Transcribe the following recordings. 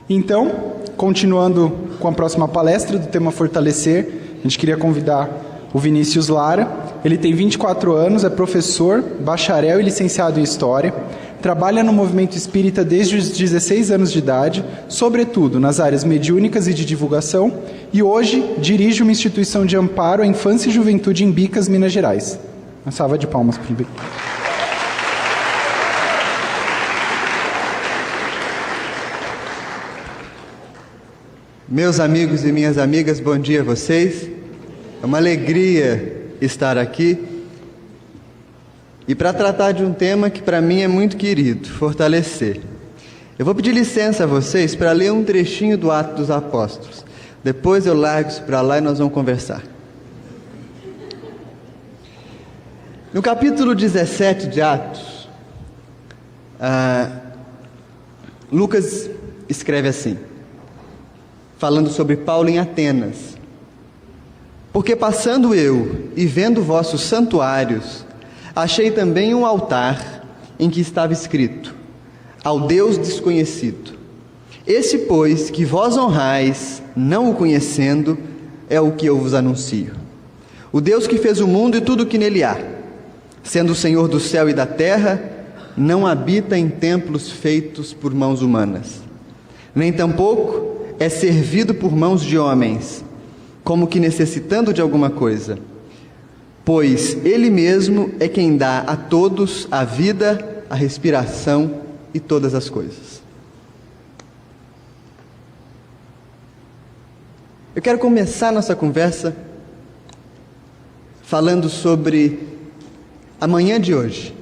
Então, continuando com a próxima palestra do tema Fortalecer, a gente queria convidar o Vinícius Lara. Ele tem 24 anos, é professor, bacharel e licenciado em História, trabalha no movimento espírita desde os 16 anos de idade, sobretudo nas áreas mediúnicas e de divulgação, e hoje dirige uma instituição de amparo à infância e juventude em Bicas, Minas Gerais. Uma salva de palmas para ele. Meus amigos e minhas amigas, bom dia a vocês. É uma alegria estar aqui e para tratar de um tema que para mim é muito querido, fortalecer. Eu vou pedir licença a vocês para ler um trechinho do Atos dos Apóstolos. Depois eu largo isso para lá e nós vamos conversar. No capítulo 17 de Atos, Lucas escreve assim, falando sobre Paulo em Atenas: porque passando eu e vendo vossos santuários, achei também um altar em que estava escrito: ao Deus desconhecido. Esse, pois, que vós honrais, não o conhecendo, é o que eu vos anuncio. O Deus que fez o mundo e tudo o que nele há, sendo o Senhor do céu e da terra, não habita em templos feitos por mãos humanas, nem tampouco é servido por mãos de homens, como que necessitando de alguma coisa, pois Ele mesmo é quem dá a todos a vida, a respiração e todas as coisas. Eu quero começar nossa conversa falando sobre a manhã de hoje.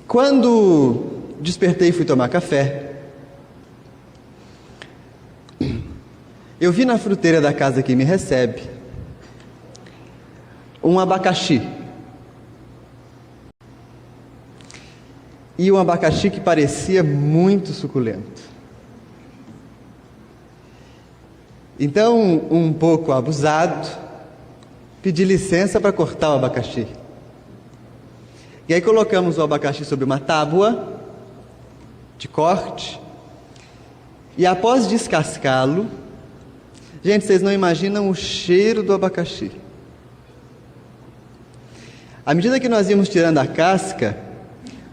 Quando despertei e fui tomar café, eu vi na fruteira da casa que me recebe um abacaxi. E um abacaxi que parecia muito suculento. Então, um pouco abusado, pedi licença para cortar o abacaxi. E aí colocamos o abacaxi sobre uma tábua de corte. E após descascá-lo, gente, vocês não imaginam o cheiro do abacaxi. À medida que nós íamos tirando a casca,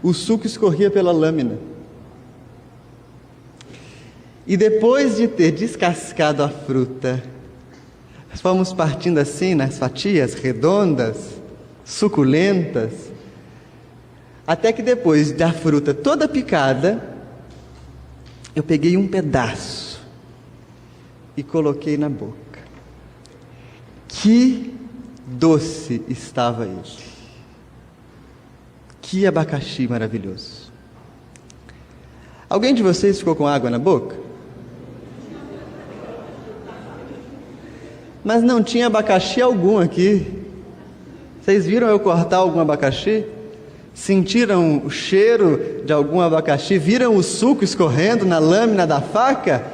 o suco escorria pela lâmina. E depois de ter descascado a fruta, fomos partindo assim nas fatias redondas, suculentas, até que depois da fruta toda picada, eu peguei um pedaço e coloquei na boca. Que doce estava ele! Que abacaxi maravilhoso! Alguém de vocês ficou com água na boca? Mas não tinha abacaxi algum aqui. Vocês viram eu cortar algum abacaxi? Sentiram o cheiro de algum abacaxi? Viram o suco escorrendo na lâmina da faca?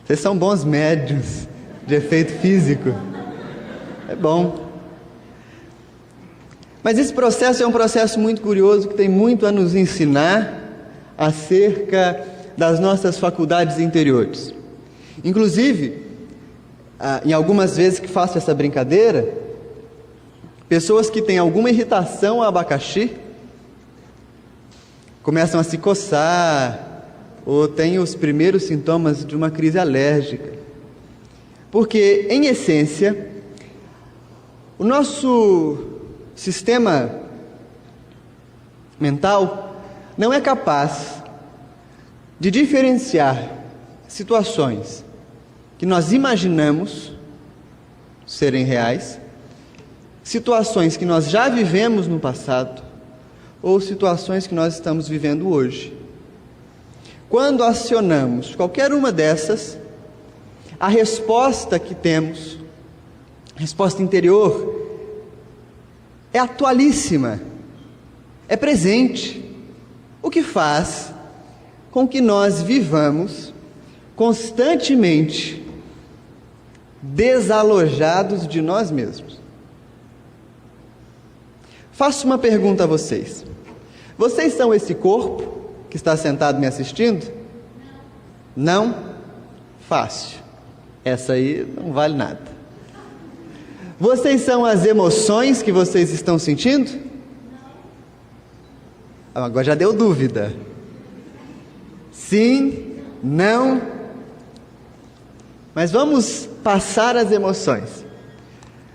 Vocês são bons médiuns de efeito físico. É bom. Mas esse processo é um processo muito curioso, que tem muito a nos ensinar acerca das nossas faculdades interiores. Inclusive, em algumas vezes que faço essa brincadeira, pessoas que têm alguma irritação ao abacaxi começam a se coçar ou têm os primeiros sintomas de uma crise alérgica. Porque, em essência, o nosso sistema mental não é capaz de diferenciar situações que nós imaginamos serem reais, situações que nós já vivemos no passado ou situações que nós estamos vivendo hoje. Quando acionamos qualquer uma dessas, a resposta que temos, a resposta interior, é atualíssima, é presente, o que faz com que nós vivamos constantemente desalojados de nós mesmos. Faço uma pergunta a vocês. Vocês são esse corpo que está sentado me assistindo? Não? Fácil. Essa aí não vale nada. Vocês são as emoções que vocês estão sentindo? Agora já deu dúvida. Sim, não. Mas vamos passar as emoções.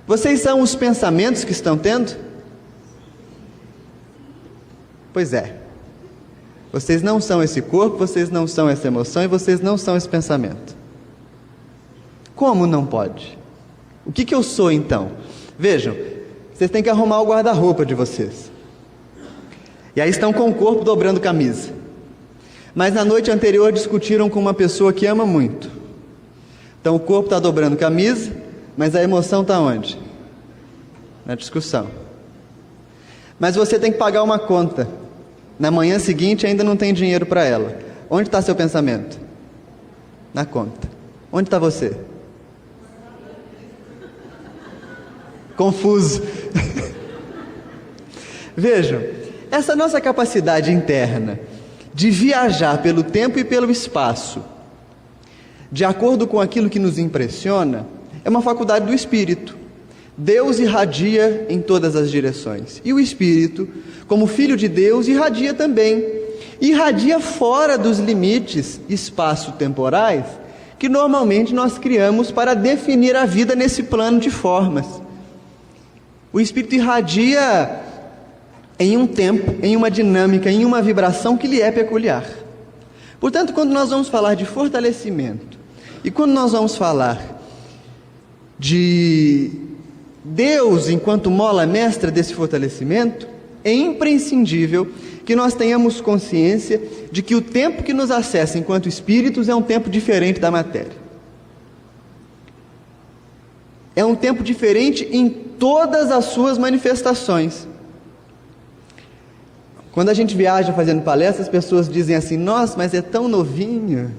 Vocês são os pensamentos que estão tendo? Pois é. Vocês não são esse corpo, vocês não são essa emoção e vocês não são esse pensamento. Como não pode? O que eu sou então? Vejam, vocês têm que arrumar o guarda-roupa de vocês. E aí estão com o corpo dobrando camisa. Mas na noite anterior discutiram com uma pessoa que ama muito. Então o corpo está dobrando camisa, mas a emoção está onde? Na discussão. Mas você tem que pagar uma conta. Na manhã seguinte ainda não tem dinheiro para ela. Onde está seu pensamento? Na conta. Onde está você? Confuso. Vejam, essa nossa capacidade interna de viajar pelo tempo e pelo espaço, de acordo com aquilo que nos impressiona, é uma faculdade do Espírito. Deus irradia em todas as direções. E o Espírito, como Filho de Deus, irradia também. Irradia fora dos limites espaço-temporais que normalmente nós criamos para definir a vida nesse plano de formas. O Espírito irradia em um tempo, em uma dinâmica, em uma vibração que lhe é peculiar. Portanto, quando nós vamos falar de fortalecimento, e quando nós vamos falar de Deus enquanto mola mestra desse fortalecimento, é imprescindível que nós tenhamos consciência de que o tempo que nos acessa enquanto espíritos é um tempo diferente da matéria. É um tempo diferente em todas as suas manifestações. Quando a gente viaja fazendo palestras, as pessoas dizem assim: nossa, mas é tão novinho,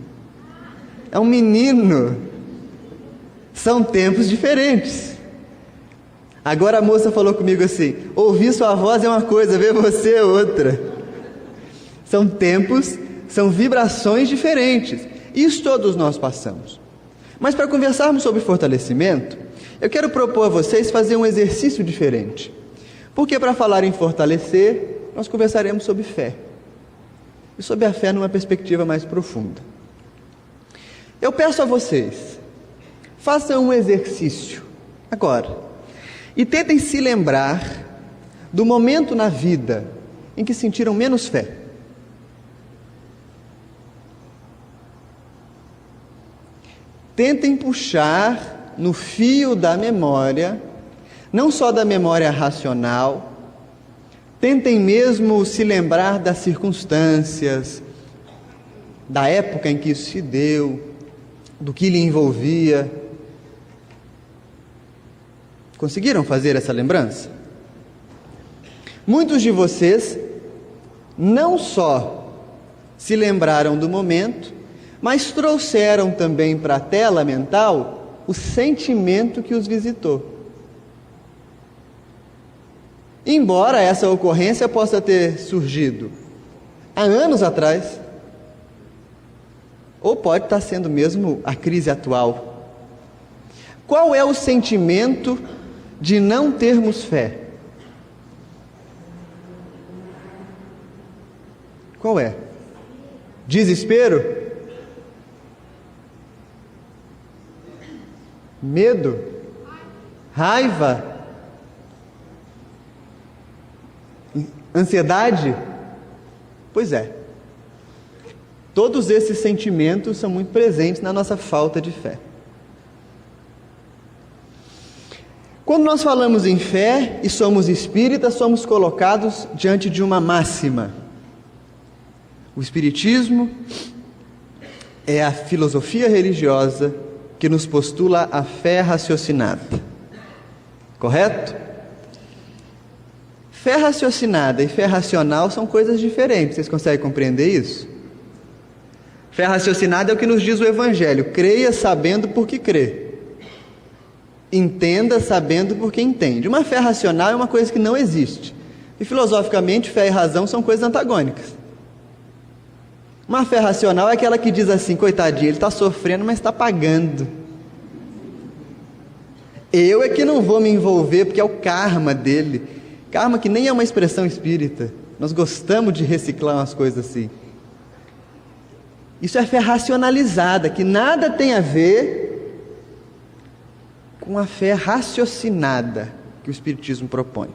é um menino. São tempos diferentes. Agora a moça falou comigo assim: ouvir sua voz é uma coisa, ver você é outra. São tempos, são vibrações diferentes. Isso todos nós passamos. Mas para conversarmos sobre fortalecimento, eu quero propor a vocês fazer um exercício diferente. Porque para falar em fortalecer, nós conversaremos sobre fé. E sobre a fé numa perspectiva mais profunda. Eu peço a vocês, façam um exercício agora. E tentem se lembrar do momento na vida em que sentiram menos fé. Tentem puxar no fio da memória, não só da memória racional, tentem mesmo se lembrar das circunstâncias, da época em que isso se deu, do que lhe envolvia. Conseguiram fazer essa lembrança? Muitos de vocês não só se lembraram do momento, mas trouxeram também para a tela mental o sentimento que os visitou. Embora essa ocorrência possa ter surgido há anos atrás, ou pode estar sendo mesmo a crise atual. Qual é o sentimento de não termos fé? Qual é? Desespero? Medo? Raiva? Ansiedade? Pois é. Todos esses sentimentos são muito presentes na nossa falta de fé. Quando nós falamos em fé e somos espíritas, somos colocados diante de uma máxima. O espiritismo é a filosofia religiosa que nos postula a fé raciocinada. Correto? Fé raciocinada e fé racional são coisas diferentes. Vocês conseguem compreender isso? Fé raciocinada é o que nos diz o Evangelho: creia sabendo por que crê, entenda sabendo por que entende. Uma fé racional é uma coisa que não existe. E filosoficamente, fé e razão são coisas antagônicas. Uma fé racional é aquela que diz assim: coitadinho, ele está sofrendo, mas está pagando. Eu é que não vou me envolver, porque é o karma dele. Karma que nem é uma expressão espírita. Nós gostamos de reciclar umas coisas assim. Isso é fé racionalizada, que nada tem a ver com a fé raciocinada que o Espiritismo propõe.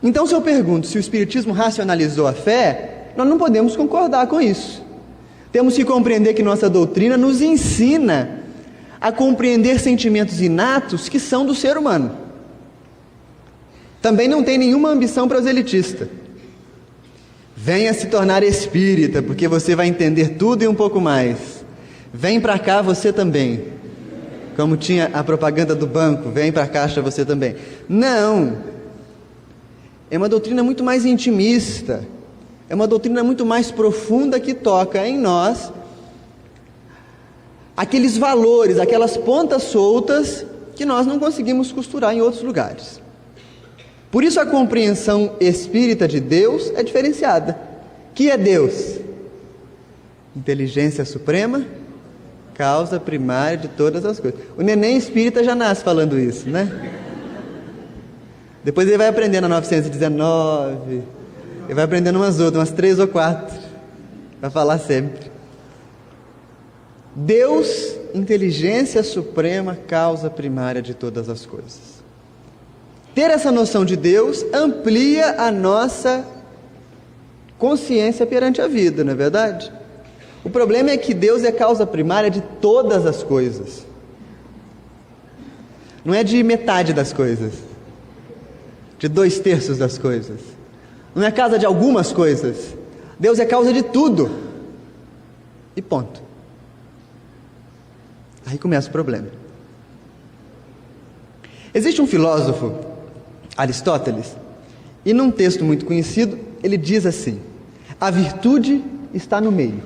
Então, se eu pergunto se o Espiritismo racionalizou a fé, nós não podemos concordar com isso. Temos que compreender que nossa doutrina nos ensina a compreender sentimentos inatos que são do ser humano. Também não tem nenhuma ambição proselitista. Venha se tornar espírita, porque você vai entender tudo e um pouco mais. Vem para cá você também. Como tinha a propaganda do banco, vem para a caixa você também. Não! É uma doutrina muito mais intimista. É uma doutrina muito mais profunda que toca em nós aqueles valores, aquelas pontas soltas que nós não conseguimos costurar em outros lugares. Por isso a compreensão espírita de Deus é diferenciada. Que é Deus? Inteligência suprema, causa primária de todas as coisas. O neném espírita já nasce falando isso, né? Depois ele vai aprendendo a 919, ele vai aprendendo umas outras, umas 3 ou 4, vai falar sempre. Deus, inteligência suprema, causa primária de todas as coisas. Ter essa noção de Deus amplia a nossa consciência perante a vida, não é verdade? O problema é que Deus é causa primária de todas as coisas. Não é de metade das coisas, de 2/3 das coisas. Não é causa de algumas coisas. Deus é causa de tudo. E ponto. Aí começa o problema. Existe um filósofo, Aristóteles, e num texto muito conhecido, ele diz assim: a virtude está no meio.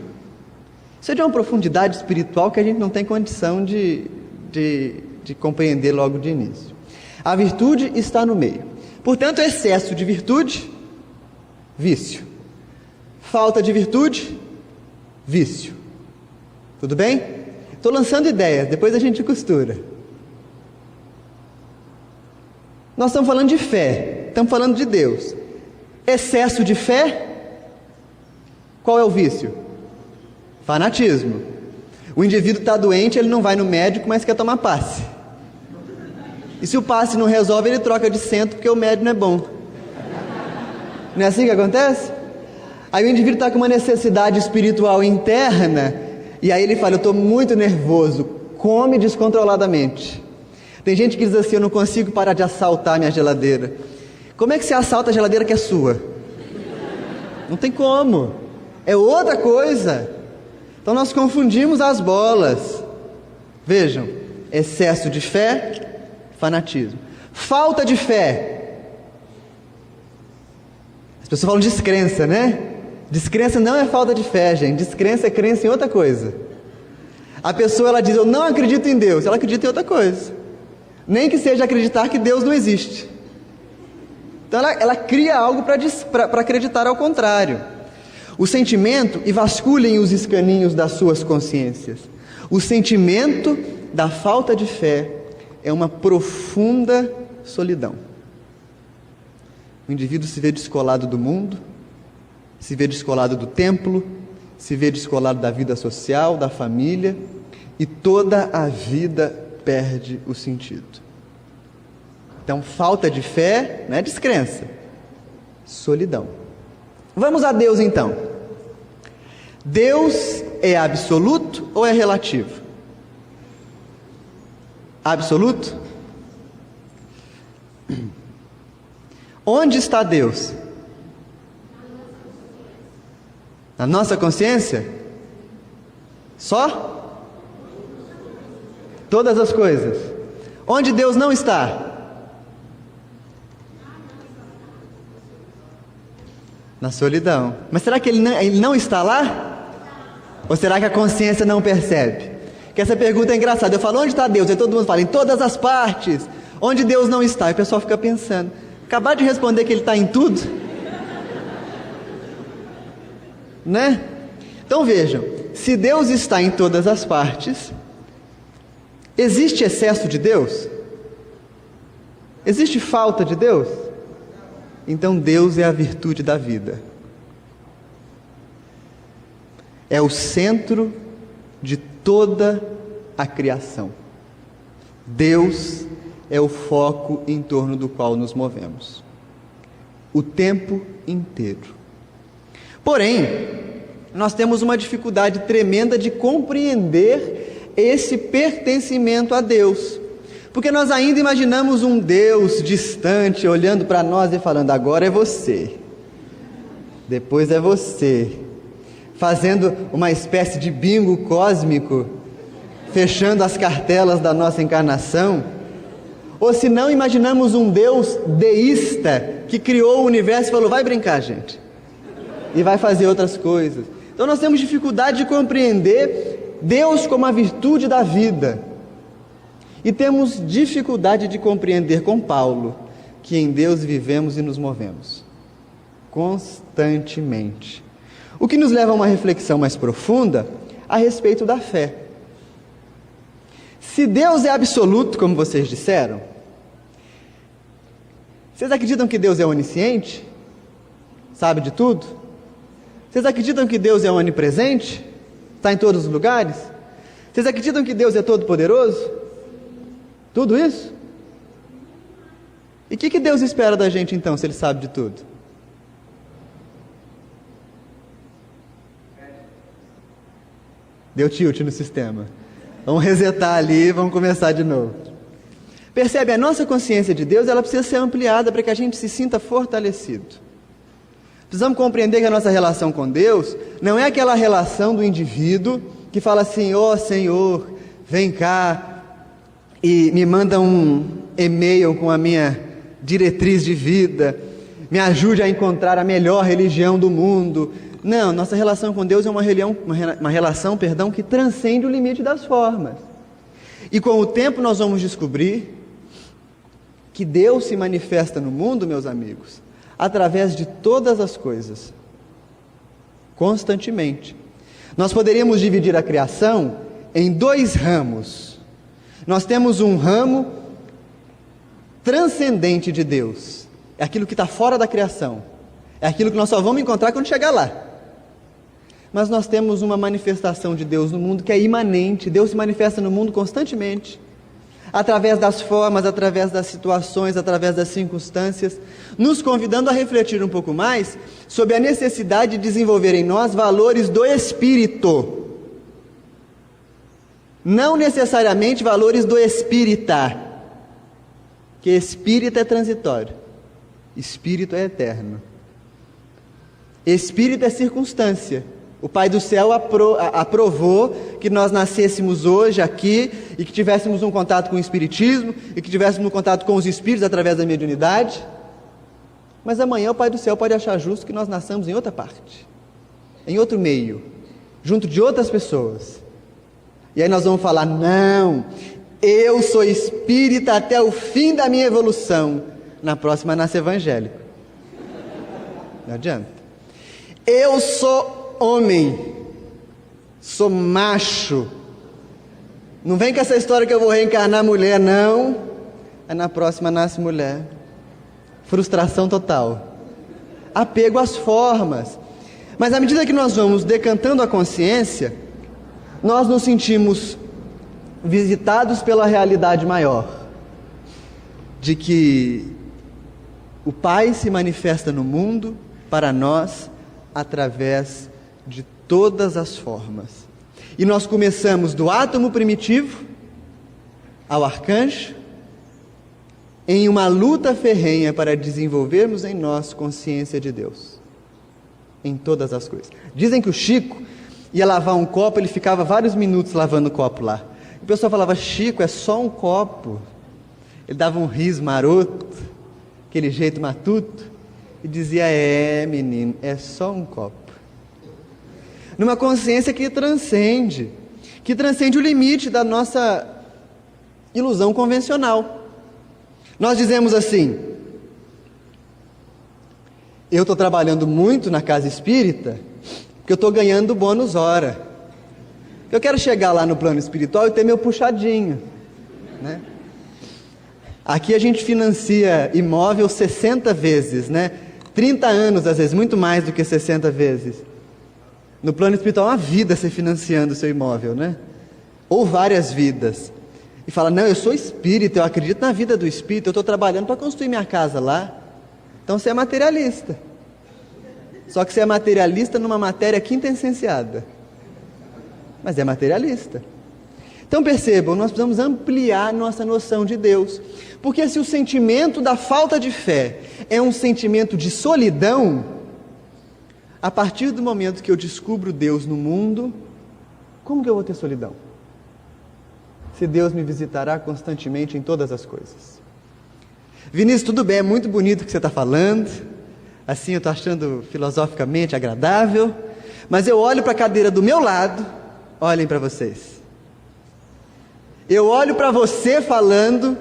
Isso é de uma profundidade espiritual que a gente não tem condição de compreender logo de início. A virtude está no meio. Portanto, excesso de virtude, vício. Falta de virtude, vício. Tudo bem? Estou lançando ideias, depois a gente costura. Nós estamos falando de fé, estamos falando de Deus. Excesso de fé, qual é o vício? Fanatismo. O indivíduo está doente, ele não vai no médico, mas quer tomar passe. E se o passe não resolve, ele troca de centro porque o médico não é bom. Não é assim que acontece? Aí o indivíduo está com uma necessidade espiritual interna, e aí ele fala: eu estou muito nervoso, come descontroladamente. Tem gente que diz assim: eu não consigo parar de assaltar minha geladeira. Como é que você assalta a geladeira que é sua? Não tem como, é outra coisa. Então nós confundimos as bolas. Vejam, excesso de fé, fanatismo. Falta de fé. As pessoas falam descrença, né? Descrença não é falta de fé, gente. Descrença é crença em outra coisa. A pessoa, ela diz: eu não acredito em Deus. Ela acredita em outra coisa. Nem que seja acreditar que Deus não existe. Então ela cria algo para acreditar ao contrário. O sentimento, e vasculhem os escaninhos das suas consciências, o sentimento da falta de fé é uma profunda solidão. O indivíduo se vê descolado do mundo, se vê descolado do templo, se vê descolado da vida social, da família, e toda a vida perde o sentido. Então, falta de fé não é descrença, solidão. Vamos a Deus então. Deus é absoluto ou é relativo? Absoluto? Onde está Deus? Na nossa consciência? Só? Todas as coisas. Onde Deus não está? Na solidão. Mas será que ele não está lá? Ou será que a consciência não percebe? Que essa pergunta é engraçada. Eu falo: onde está Deus? E todo mundo fala: em todas as partes. Onde Deus não está? E o pessoal fica pensando. Acabar de responder que Ele está em tudo, né? Então vejam, se Deus está em todas as partes, existe excesso de Deus? Existe falta de Deus? Então Deus é a virtude da vida. É o centro de toda a criação. Deus é o foco em torno do qual nos movemos, o tempo inteiro. Porém, nós temos uma dificuldade tremenda de compreender esse pertencimento a Deus, porque nós ainda imaginamos um Deus distante, olhando para nós e falando: agora é você, depois é você, fazendo uma espécie de bingo cósmico, fechando as cartelas da nossa encarnação. Ou se não, imaginamos um Deus deísta que criou o universo e falou: vai brincar, gente, e vai fazer outras coisas. Então nós temos dificuldade de compreender Deus como a virtude da vida, e temos dificuldade de compreender com Paulo que em Deus vivemos e nos movemos constantemente, o que nos leva a uma reflexão mais profunda a respeito da fé. Se Deus é absoluto, como vocês disseram, vocês acreditam que Deus é onisciente? Sabe de tudo? Vocês acreditam que Deus é onipresente? Está em todos os lugares? Vocês acreditam que Deus é todo-poderoso? Tudo isso? E o que Deus espera da gente então, se Ele sabe de tudo? Deu tilt no sistema. Vamos resetar ali e vamos começar de novo. Percebe, a nossa consciência de Deus, ela precisa ser ampliada para que a gente se sinta fortalecido. Precisamos compreender que a nossa relação com Deus não é aquela relação do indivíduo que fala assim: ó Senhor, vem cá e me manda um e-mail com a minha diretriz de vida, me ajude a encontrar a melhor religião do mundo. Não, nossa relação com Deus é uma relação que transcende o limite das formas. E com o tempo nós vamos descobrir que Deus se manifesta no mundo, meus amigos, através de todas as coisas, constantemente. Nós poderíamos dividir a criação em dois ramos. Nós temos um ramo transcendente de Deus, é aquilo que está fora da criação, é aquilo que nós só vamos encontrar quando chegar lá. Mas nós temos uma manifestação de Deus no mundo que é imanente. Deus se manifesta no mundo constantemente, através das formas, através das situações, através das circunstâncias, nos convidando a refletir um pouco mais sobre a necessidade de desenvolver em nós valores do espírito, não necessariamente valores do espírita, que espírito é transitório, espírito é eterno. Espírito é circunstância. O Pai do Céu aprovou que nós nascêssemos hoje aqui e que tivéssemos um contato com o Espiritismo e que tivéssemos um contato com os Espíritos através da mediunidade. Mas amanhã o Pai do Céu pode achar justo que nós nasçamos em outra parte, em outro meio, junto de outras pessoas. E aí nós vamos falar: não, eu sou espírita até o fim da minha evolução. Na próxima nasce evangélico. Não adianta. Eu sou homem, sou macho, não vem com essa história que eu vou reencarnar mulher, não. Aí na próxima nasce mulher. Frustração total, apego às formas. Mas à medida que nós vamos decantando a consciência, nós nos sentimos visitados pela realidade maior, de que o Pai se manifesta no mundo para nós através de todas as formas. E nós começamos do átomo primitivo ao arcanjo, em uma luta ferrenha para desenvolvermos em nós consciência de Deus, em todas as coisas. Dizem que o Chico ia lavar um copo, ele ficava vários minutos lavando o copo lá. O pessoal falava: Chico, é só um copo. Ele dava um riso maroto, aquele jeito matuto, e dizia: é menino, é só um copo. Numa consciência que transcende o limite da nossa ilusão convencional. Nós dizemos assim: eu estou trabalhando muito na casa espírita, porque que eu estou ganhando bônus hora. Eu quero chegar lá no plano espiritual e ter meu puxadinho, né? Aqui a gente financia imóvel 60 vezes, né? 30 anos, às vezes, muito mais do que 60 vezes. No plano espiritual, uma vida você financiando o seu imóvel, né? Ou várias vidas. E fala, não, eu sou espírita, eu acredito na vida do espírito, eu estou trabalhando para construir minha casa lá. Então você é materialista. Só que você é materialista numa matéria quintessenciada. Mas é materialista. Então percebam, nós precisamos ampliar nossa noção de Deus. Porque se o sentimento da falta de fé é um sentimento de solidão, a partir do momento que eu descubro Deus no mundo, como que eu vou ter solidão? Se Deus me visitará constantemente em todas as coisas. Vinícius, tudo bem, é muito bonito o que você está falando, assim eu estou achando filosoficamente agradável, mas eu olho para a cadeira do meu lado, olhem para vocês. Eu olho para você falando,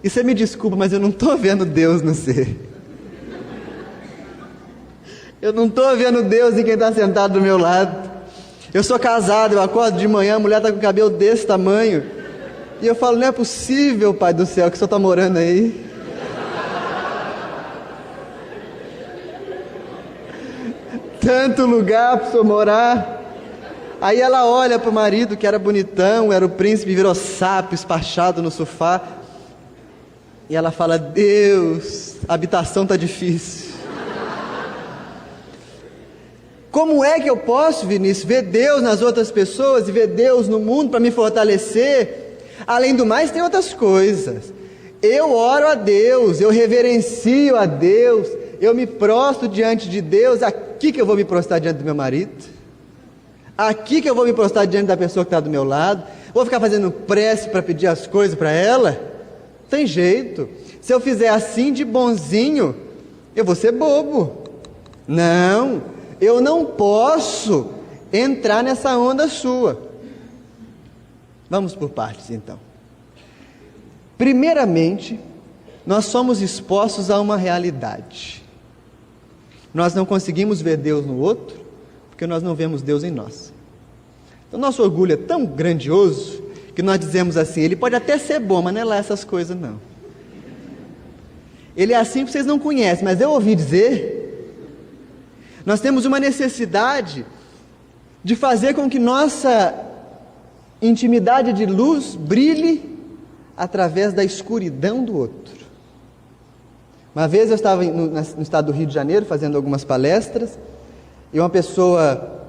e você me desculpa, mas eu não estou vendo Deus no ser. Eu não estou vendo Deus em quem está sentado do meu lado. Eu sou casado, eu acordo de manhã, a mulher está com o cabelo desse tamanho, e eu falo, não é possível, Pai do céu, que o Senhor está morando aí. Tanto lugar para o Senhor morar. Aí ela olha para o marido, que era bonitão, era o príncipe, virou sapo, espachado no sofá. E ela fala, Deus, a habitação está difícil. Como é que eu posso, Vinícius, ver Deus nas outras pessoas e ver Deus no mundo para me fortalecer? Além do mais, tem outras coisas. Eu oro a Deus, eu reverencio a Deus, eu me prostro diante de Deus. Aqui que eu vou me prostrar diante do meu marido? Aqui que eu vou me prostrar diante da pessoa que está do meu lado? Vou ficar fazendo prece para pedir as coisas para ela? Tem jeito. Se eu fizer assim de bonzinho, eu vou ser bobo. Não, eu não posso entrar nessa onda sua. Vamos por partes então. Primeiramente, nós somos expostos a uma realidade. Nós não conseguimos ver Deus no outro, porque nós não vemos Deus em nós. Então nosso orgulho é tão grandioso, que nós dizemos assim, ele pode até ser bom, mas não é lá essas coisas não. Ele é assim porque vocês não conhecem, mas eu ouvi dizer. Nós temos uma necessidade de fazer com que nossa intimidade de luz brilhe através da escuridão do outro. Uma vez eu estava no estado do Rio de Janeiro fazendo algumas palestras, e uma pessoa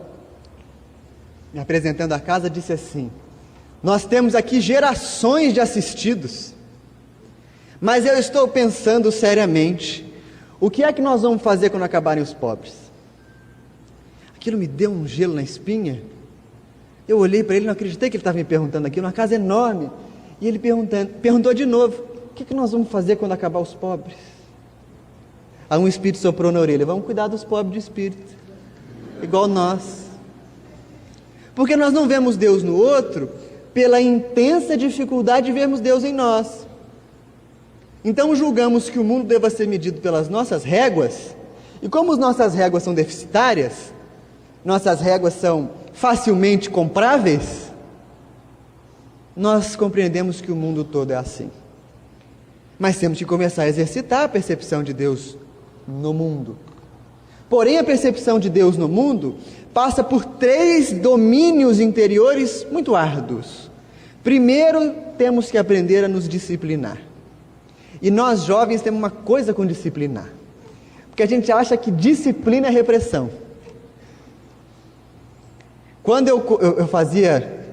me apresentando a casa disse assim, nós temos aqui gerações de assistidos, mas eu estou pensando seriamente, o que é que nós vamos fazer quando acabarem os pobres? Aquilo me deu um gelo na espinha. Eu olhei para ele, não acreditei que ele estava me perguntando aquilo, uma casa enorme, e ele perguntou de novo, o que é que nós vamos fazer quando acabar os pobres? Aí um espírito soprou na orelha, vamos cuidar dos pobres de espírito, igual nós. Porque nós não vemos Deus no outro, pela intensa dificuldade de vermos Deus em nós. Então julgamos que o mundo deva ser medido pelas nossas réguas, e como as nossas réguas são deficitárias, nossas réguas são facilmente compráveis, nós compreendemos que o mundo todo é assim. Mas temos que começar a exercitar a percepção de Deus no mundo. Porém, a percepção de Deus no mundo passa por 3 domínios interiores muito árduos. Primeiro, temos que aprender a nos disciplinar. E nós jovens temos uma coisa com disciplinar, porque a gente acha que disciplina é repressão. Quando eu fazia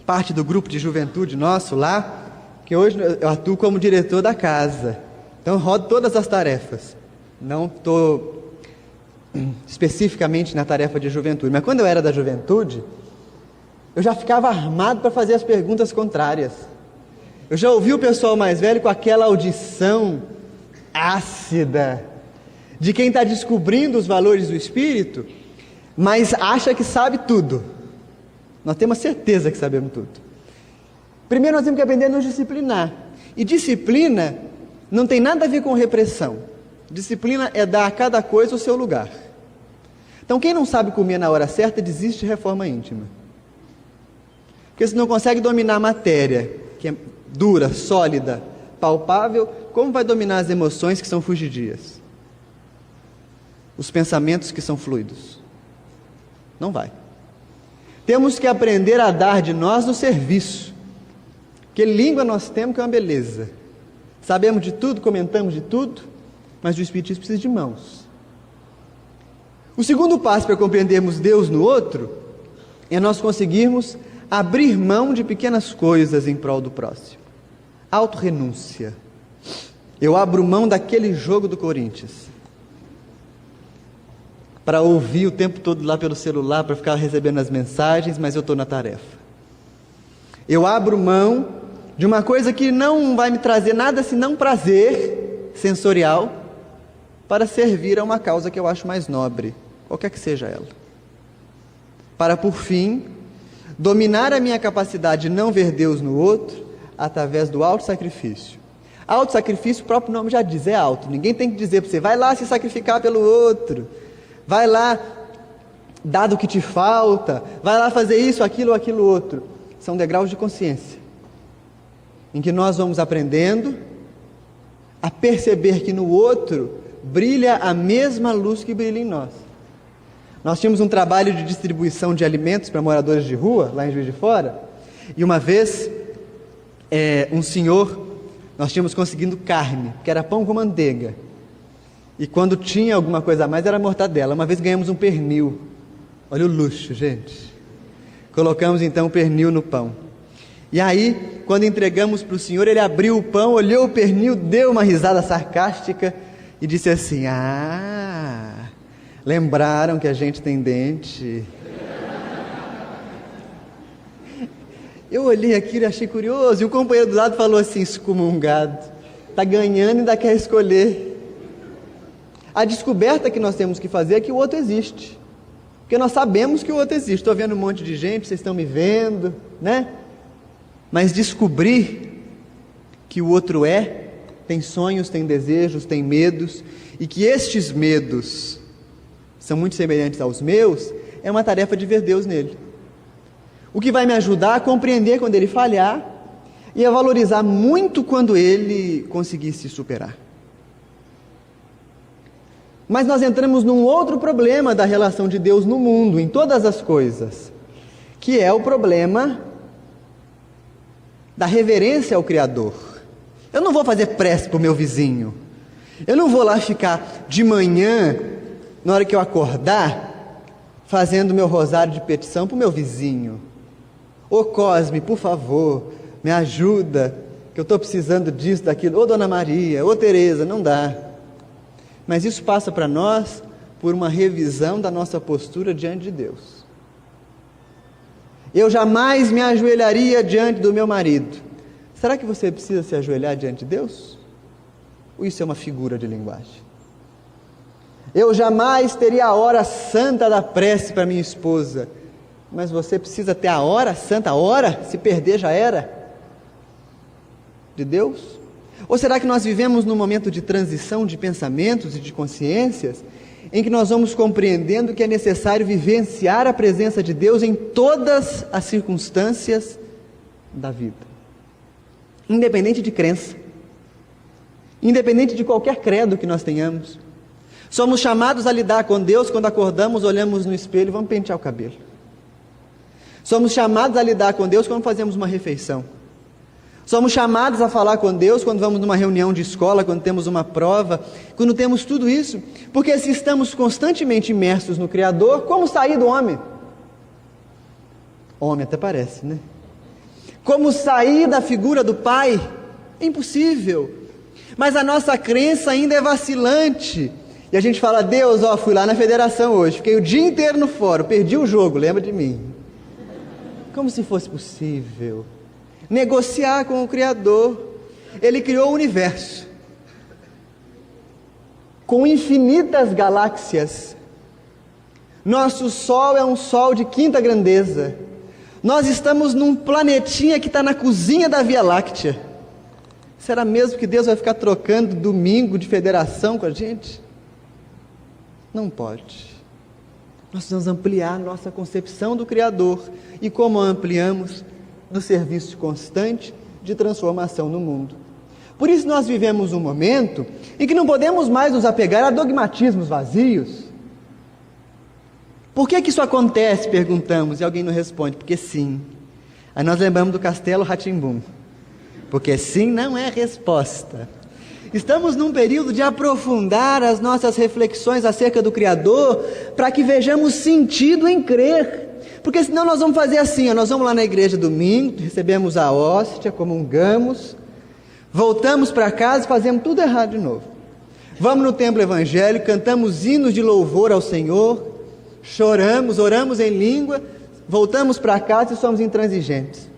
parte do grupo de juventude nosso lá, que hoje eu atuo como diretor da casa, então eu rodo todas as tarefas, não estou especificamente na tarefa de juventude, mas quando eu era da juventude, eu já ficava armado para fazer as perguntas contrárias. Eu já ouvi o pessoal mais velho com aquela audição ácida, de quem está descobrindo os valores do Espírito, mas acha que sabe tudo. Nós temos certeza que sabemos tudo. Primeiro nós temos que aprender a nos disciplinar. E disciplina não tem nada a ver com repressão. Disciplina é dar a cada coisa o seu lugar. Então, quem não sabe comer na hora certa, desiste de reforma íntima. Porque se não consegue dominar a matéria, que é dura, sólida, palpável, como vai dominar as emoções que são fugidias? Os pensamentos que são fluidos? Não vai. Temos que aprender a dar de nós no serviço. Que língua nós temos que é uma beleza. Sabemos de tudo, comentamos de tudo, mas o Espiritismo precisa de mãos. O segundo passo para compreendermos Deus no outro é nós conseguirmos abrir mão de pequenas coisas em prol do próximo. Autorrenúncia. Eu abro mão daquele jogo do Corinthians para ouvir o tempo todo lá pelo celular, para ficar recebendo as mensagens, mas eu estou na tarefa. Eu abro mão de uma coisa que não vai me trazer nada senão prazer sensorial, para servir a uma causa que eu acho mais nobre, qualquer que seja ela. Para, por fim, dominar a minha capacidade de não ver Deus no outro, através do autossacrifício. Autossacrifício, o próprio nome já diz, é auto. Ninguém tem que dizer para você, vai lá se sacrificar pelo outro, vai lá dar do que te falta, vai lá fazer isso, aquilo ou aquilo outro. São degraus de consciência, em que nós vamos aprendendo a perceber que no outro brilha a mesma luz que brilha em nós. Nós tínhamos um trabalho de distribuição de alimentos para moradores de rua, lá em Juiz de Fora, e uma vez, um senhor, nós tínhamos conseguido carne, que era pão com manteiga, e quando tinha alguma coisa a mais era mortadela. Uma vez ganhamos um pernil, olha o luxo, gente. Colocamos então o pernil no pão, e aí, quando entregamos para o senhor, ele abriu o pão, olhou o pernil, deu uma risada sarcástica, e disse assim, lembraram que a gente tem dente. Eu olhei aquilo e achei curioso, e o companheiro do lado falou assim, excomungado, está ganhando e ainda quer escolher. A descoberta que nós temos que fazer é que o outro existe, porque nós sabemos que o outro existe. Estou vendo um monte de gente, vocês estão me vendo, né? Mas descobrir que o outro tem sonhos, tem desejos, tem medos, e que estes medos são muito semelhantes aos meus, é uma tarefa de ver Deus nele. O que vai me ajudar a compreender quando ele falhar e a valorizar muito quando ele conseguir se superar. Mas nós entramos num outro problema da relação de Deus no mundo, em todas as coisas, que é o problema da reverência ao Criador. Eu não vou fazer prece para o meu vizinho. Eu não vou lá ficar de manhã, na hora que eu acordar, fazendo meu rosário de petição para o meu vizinho. Ô Cosme, por favor, me ajuda, que eu estou precisando disso, daquilo. Ô Dona Maria, ô Tereza, não dá. Mas isso passa para nós por uma revisão da nossa postura diante de Deus. Eu jamais me ajoelharia diante do meu marido. Será que você precisa se ajoelhar diante de Deus? Ou isso é uma figura de linguagem? Eu jamais teria a hora santa da prece para minha esposa. Mas você precisa ter a hora santa, a hora, se perder já era, de Deus? Ou será que nós vivemos num momento de transição de pensamentos e de consciências, em que nós vamos compreendendo que é necessário vivenciar a presença de Deus em todas as circunstâncias da vida, independente de crença, independente de qualquer credo que nós tenhamos? Somos chamados a lidar com Deus quando acordamos, olhamos no espelho e vamos pentear o cabelo. Somos chamados a lidar com Deus quando fazemos uma refeição. Somos chamados a falar com Deus quando vamos numa reunião de escola, quando temos uma prova, quando temos tudo isso, porque se estamos constantemente imersos no Criador, como sair do homem? Homem até parece, né? Como sair da figura do Pai? É impossível. Mas a nossa crença ainda é vacilante. E a gente fala, Deus, fui lá na federação hoje, fiquei o dia inteiro no fórum, perdi o jogo, lembra de mim? Como se fosse possível negociar com o Criador. Ele criou o universo com infinitas galáxias. Nosso Sol é um Sol de quinta grandeza. Nós estamos num planetinha que está na cozinha da Via Láctea. Será mesmo que Deus vai ficar trocando domingo de federação com a gente? Não pode. Nós precisamos ampliar nossa concepção do Criador. E como a ampliamos? No serviço constante de transformação no mundo. Por isso nós vivemos um momento em que não podemos mais nos apegar a dogmatismos vazios. Por que isso acontece? Perguntamos, e alguém nos responde, porque sim. Aí nós lembramos do Castelo Rá-Tim-Bum, porque sim não é resposta. Estamos num período de aprofundar as nossas reflexões acerca do Criador, para que vejamos sentido em crer. Porque senão nós vamos fazer assim, nós vamos lá na igreja domingo, recebemos a hóstia, comungamos, voltamos para casa e fazemos tudo errado de novo. Vamos no templo evangélico, cantamos hinos de louvor ao Senhor, choramos, oramos em língua, voltamos para casa e somos intransigentes.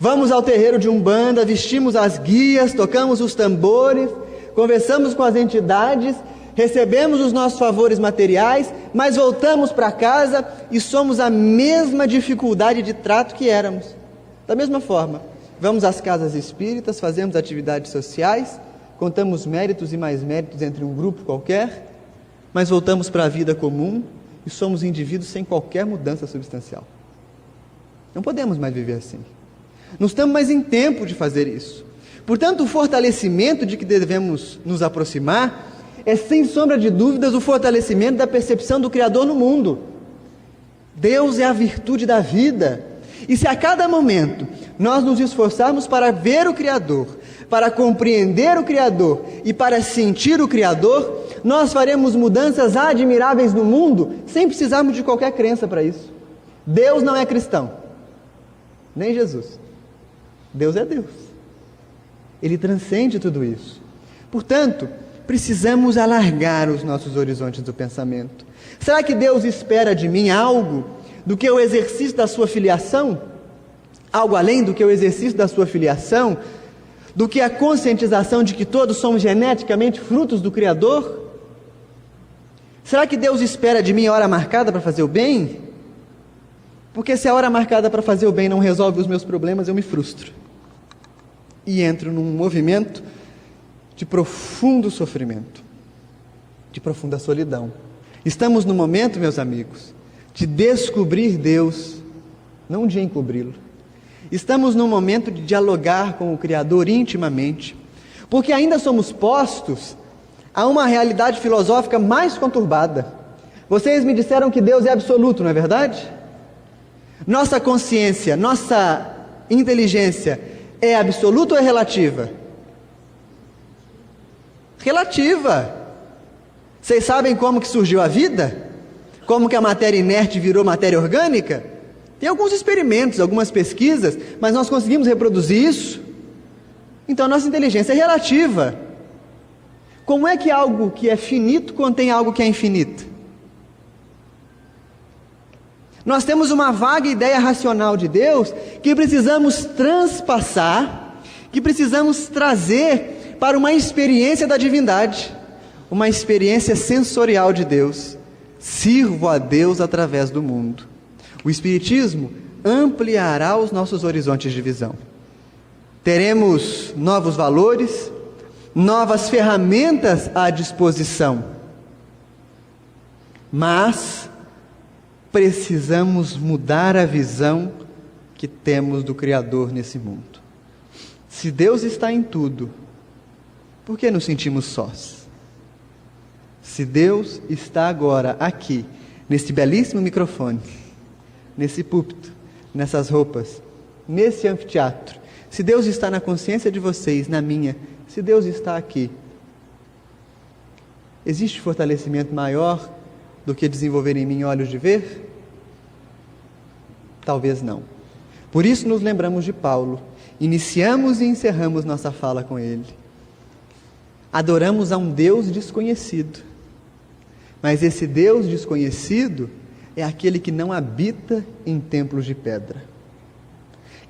Vamos ao terreiro de Umbanda, vestimos as guias, tocamos os tambores, conversamos com as entidades, recebemos os nossos favores materiais, mas voltamos para casa e somos a mesma dificuldade de trato que éramos. Da mesma forma, vamos às casas espíritas, fazemos atividades sociais, contamos méritos e mais méritos entre um grupo qualquer, mas voltamos para a vida comum e somos indivíduos sem qualquer mudança substancial. Não podemos mais viver assim. Não estamos mais em tempo de fazer isso. Portanto, o fortalecimento de que devemos nos aproximar é, sem sombra de dúvidas, o fortalecimento da percepção do Criador no mundo. Deus é a virtude da vida. E se a cada momento nós nos esforçarmos para ver o Criador, para compreender o Criador e para sentir o Criador, nós faremos mudanças admiráveis no mundo, sem precisarmos de qualquer crença para isso. Deus não é cristão, nem Jesus. Deus é Deus. Ele transcende tudo isso. Portanto, precisamos alargar os nossos horizontes do pensamento. Será que Deus espera de mim algo do que o exercício da sua filiação? Algo além do que o exercício da sua filiação? Do que a conscientização de que todos somos geneticamente frutos do Criador? Será que Deus espera de mim a hora marcada para fazer o bem? Porque se a hora marcada para fazer o bem não resolve os meus problemas, eu me frustro. E entro num movimento de profundo sofrimento, de profunda solidão. Estamos no momento, meus amigos, de descobrir Deus, não de encobri-lo. Estamos num momento de dialogar com o Criador intimamente, porque ainda somos postos a uma realidade filosófica mais conturbada. Vocês me disseram que Deus é absoluto, não é verdade? Nossa consciência, nossa inteligência é absoluta ou é relativa? Relativa. Vocês sabem como que surgiu a vida? Como que a matéria inerte virou matéria orgânica? Tem alguns experimentos, algumas pesquisas, mas nós conseguimos reproduzir isso? Então a nossa inteligência é relativa. Como é que algo que é finito contém algo que é infinito? Nós temos uma vaga ideia racional de Deus que precisamos transpassar, que precisamos trazer para uma experiência da divindade, uma experiência sensorial de Deus. Sirvo a Deus através do mundo. O Espiritismo ampliará os nossos horizontes de visão. Teremos novos valores, novas ferramentas à disposição. Mas precisamos mudar a visão que temos do Criador nesse mundo. Se Deus está em tudo, por que nos sentimos sós? Se Deus está agora aqui, nesse belíssimo microfone, nesse púlpito, nessas roupas, nesse anfiteatro, se Deus está na consciência de vocês, na minha, se Deus está aqui, existe fortalecimento maior do que desenvolver em mim olhos de ver? Talvez não. Por isso nos lembramos de Paulo. Iniciamos e encerramos nossa fala com ele. Adoramos a um Deus desconhecido. Mas esse Deus desconhecido é aquele que não habita em templos de pedra,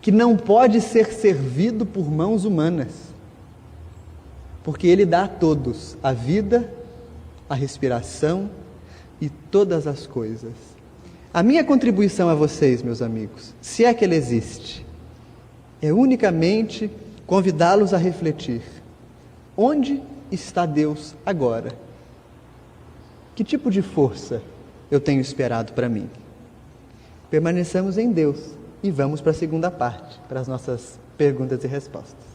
que não pode ser servido por mãos humanas, porque Ele dá a todos a vida, a respiração e todas as coisas. A minha contribuição a vocês, meus amigos, se é que ela existe, é unicamente convidá-los a refletir. Onde está Deus agora? Que tipo de força eu tenho esperado para mim? Permaneçamos em Deus e vamos para a segunda parte, para as nossas perguntas e respostas.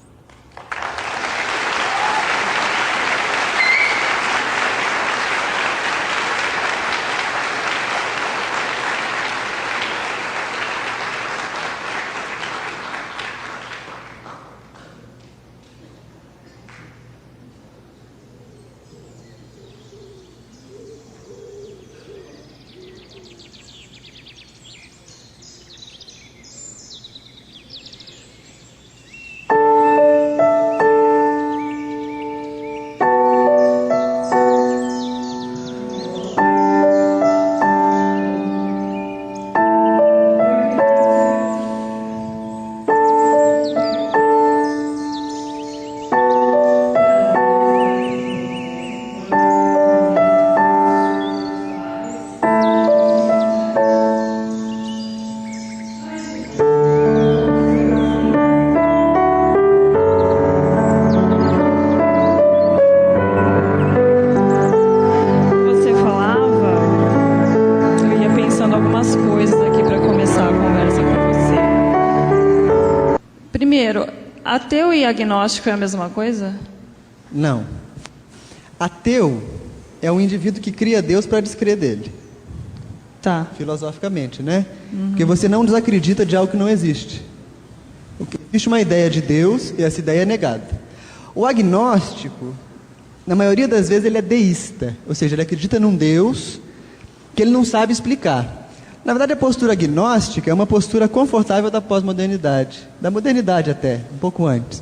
Ateu e agnóstico é a mesma coisa? Não. Ateu é um indivíduo que cria Deus para descrer dele. Tá. Filosoficamente, né? Porque você não desacredita de algo que não existe. Existe uma ideia de Deus e essa ideia é negada. O agnóstico, na maioria das vezes, ele é deísta. Ou seja, ele acredita num Deus que ele não sabe explicar. Na verdade, a postura agnóstica é uma postura confortável da pós-modernidade, da modernidade até, um pouco antes,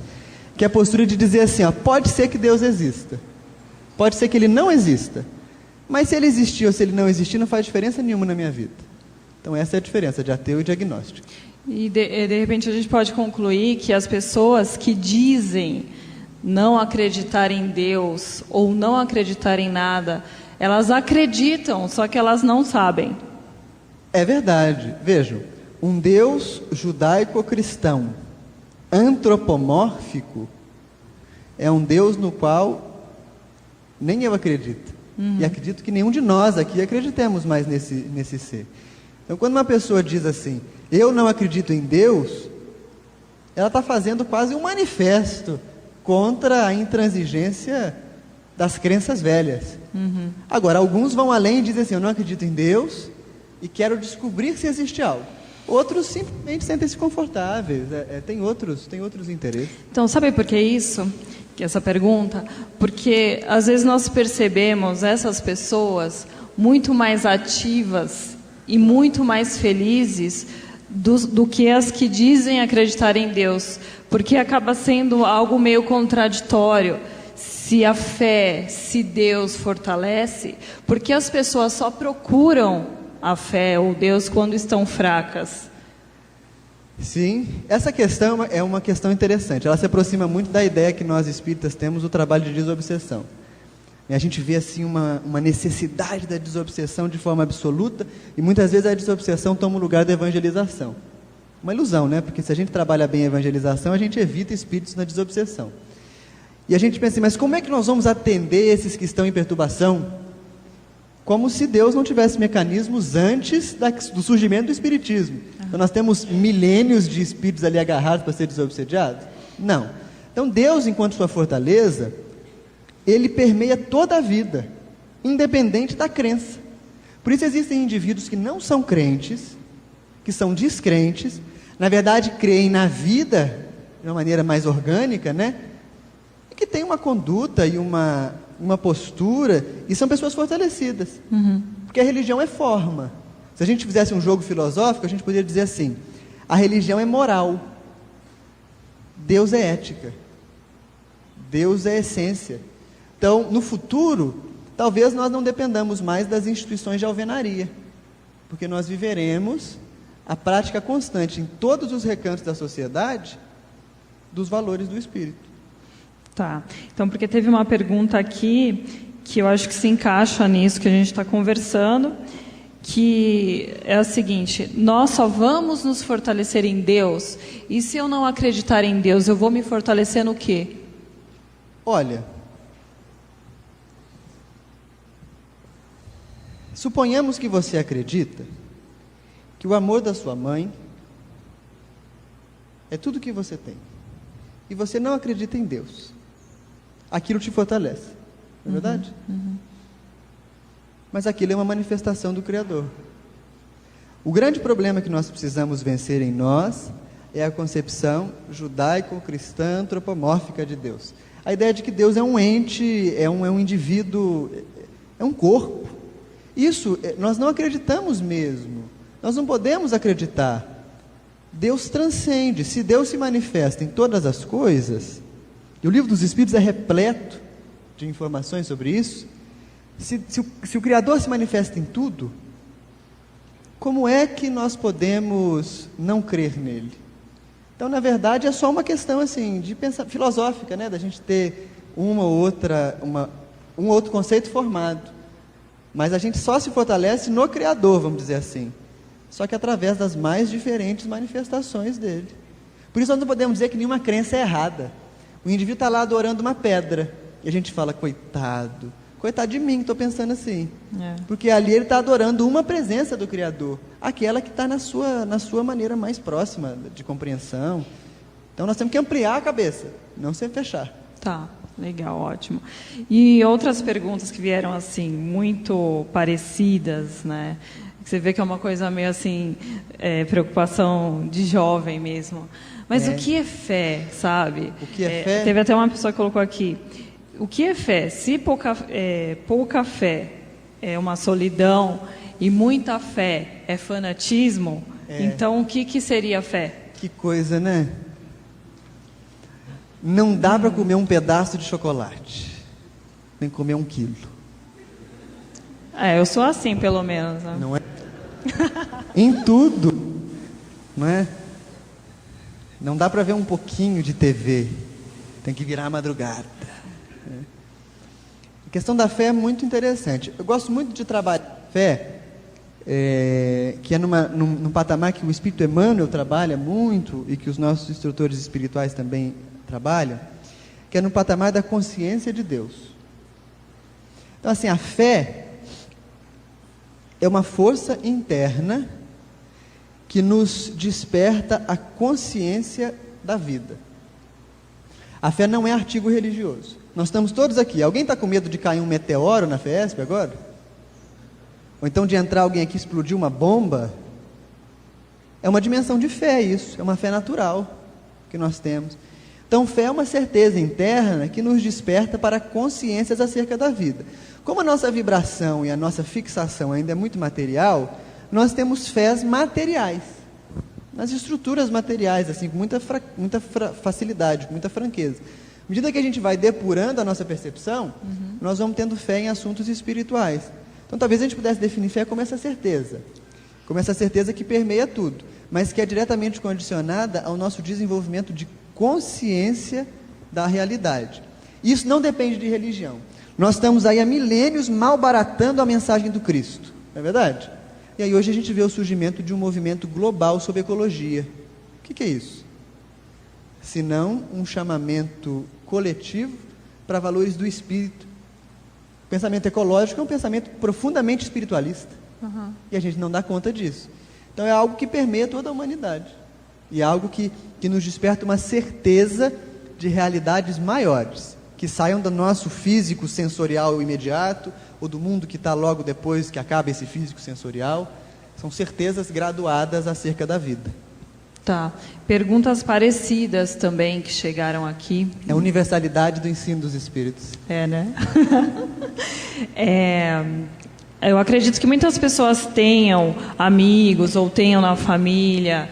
que é a postura de dizer assim, ó, pode ser que Deus exista, pode ser que Ele não exista, mas se Ele existir ou se Ele não existir, não faz diferença nenhuma na minha vida. Então essa é a diferença de ateu e de agnóstico. E de repente a gente pode concluir que as pessoas que dizem não acreditar em Deus ou não acreditar em nada, elas acreditam, só que elas não sabem. É verdade. Vejam, um Deus judaico-cristão, antropomórfico, é um Deus no qual nem eu acredito. E acredito que nenhum de nós aqui acreditemos mais nesse ser. Então, quando uma pessoa diz assim, eu não acredito em Deus, ela está fazendo quase um manifesto contra a intransigência das crenças velhas. Agora, alguns vão além e dizem assim, eu não acredito em Deus e quero descobrir se existe algo. Outros simplesmente sentem-se confortáveis, tem outros interesses. Então, sabe por que isso? Que essa pergunta? Porque às vezes nós percebemos essas pessoas muito mais ativas e muito mais felizes do que as que dizem acreditar em Deus, porque acaba sendo algo meio contraditório. Se a fé, se Deus fortalece, porque as pessoas só procuram a fé ou Deus quando estão fracas? Sim, essa questão é uma questão interessante. Ela se aproxima muito da ideia que nós espíritas temos do trabalho de desobsessão. E a gente vê assim uma necessidade da desobsessão de forma absoluta, e muitas vezes a desobsessão toma o lugar da evangelização. Uma ilusão, né? Porque se a gente trabalha bem a evangelização, a gente evita espíritos na desobsessão. E a gente pensa assim, mas como é que nós vamos atender esses que estão em perturbação? Como se Deus não tivesse mecanismos antes do surgimento do espiritismo. Então nós temos milênios de espíritos ali agarrados para ser desobsediados? Não. Então Deus, enquanto sua fortaleza, Ele permeia toda a vida, independente da crença. Por isso existem indivíduos que não são crentes, que são descrentes, na verdade creem na vida de uma maneira mais orgânica, né? E que têm uma conduta e uma postura, e são pessoas fortalecidas. Porque a religião é forma. Se a gente fizesse um jogo filosófico, a gente poderia dizer assim, a religião é moral, Deus é ética, Deus é essência. Então, no futuro, talvez nós não dependamos mais das instituições de alvenaria, porque nós viveremos a prática constante em todos os recantos da sociedade dos valores do Espírito. Tá, então porque teve uma pergunta aqui que eu acho que se encaixa nisso que a gente está conversando, que é a seguinte, nós só vamos nos fortalecer em Deus, e se eu não acreditar em Deus, eu vou me fortalecer no quê? Olha, Suponhamos que você acredita que o amor da sua mãe é tudo que você tem, e você não acredita em Deus. Aquilo te fortalece, não é verdade? Mas aquilo é uma manifestação do Criador. O grande problema que nós precisamos vencer em nós é a concepção judaico-cristã antropomórfica de Deus. A ideia de que Deus é um ente, é um indivíduo, é um corpo. Isso nós não acreditamos mesmo. Nós não podemos acreditar. Deus transcende. Se Deus se manifesta em todas as coisas, e o Livro dos Espíritos é repleto de informações sobre isso, se o Criador se manifesta em tudo, como é que nós podemos não crer nele? Então, na verdade, é só uma questão assim, de pensar, filosófica, né? Da gente ter um outro conceito formado. Mas a gente só se fortalece no Criador, vamos dizer assim. Só que através das mais diferentes manifestações dele. Por isso nós não podemos dizer que nenhuma crença é errada. O indivíduo está lá adorando uma pedra, e a gente fala, coitado de mim que estou pensando assim. Porque ali ele está adorando uma presença do Criador, aquela que está na sua maneira mais próxima de compreensão. Então nós temos que ampliar a cabeça, não se fechar. Tá, legal, ótimo. E outras perguntas que vieram assim, muito parecidas, né? Você vê que é uma coisa meio assim, preocupação de jovem mesmo. Mas o que é fé, sabe? O que é fé? Teve até uma pessoa que colocou aqui. O que é fé? Se pouca fé é uma solidão e muita fé é fanatismo, então o que seria fé? Que coisa, né? Não dá para comer um pedaço de chocolate, tem que comer 1 quilo. Eu sou assim, pelo menos. Né? Não é? Em tudo, não é? Não dá para ver um pouquinho de TV, tem que virar a madrugada. A questão da fé é muito interessante. Eu gosto muito de trabalhar fé, que é num patamar que o Espírito Emmanuel trabalha muito e que os nossos instrutores espirituais também trabalham, que é no patamar da consciência de Deus. Então, assim, a fé é uma força interna que nos desperta a consciência da vida. A fé não é artigo religioso. Nós estamos todos aqui. Alguém está com medo de cair um meteoro na FESP agora? Ou então de entrar alguém aqui e explodir uma bomba? É uma dimensão de fé isso. É uma fé natural que nós temos. Então, fé é uma certeza interna que nos desperta para consciências acerca da vida. Como a nossa vibração e a nossa fixação ainda é muito material, nós temos fés materiais, nas estruturas materiais, assim, com muita facilidade, com muita franqueza. À medida que a gente vai depurando a nossa percepção, nós vamos tendo fé em assuntos espirituais. Então, talvez a gente pudesse definir fé como essa certeza que permeia tudo, mas que é diretamente condicionada ao nosso desenvolvimento de consciência da realidade. Isso não depende de religião. Nós estamos aí há milênios malbaratando a mensagem do Cristo, não é verdade? E aí hoje a gente vê o surgimento de um movimento global sobre ecologia. O que é isso? Senão um chamamento coletivo para valores do espírito. O pensamento ecológico é um pensamento profundamente espiritualista. E a gente não dá conta disso. Então é algo que permeia toda a humanidade. E é algo que nos desperta uma certeza de realidades maiores, que saiam do nosso físico sensorial imediato, ou do mundo que está logo depois que acaba esse físico sensorial. São certezas graduadas acerca da vida. Tá. Perguntas parecidas também que chegaram aqui. É a universalidade do ensino dos espíritos. Né? Eu acredito que muitas pessoas tenham amigos ou tenham na família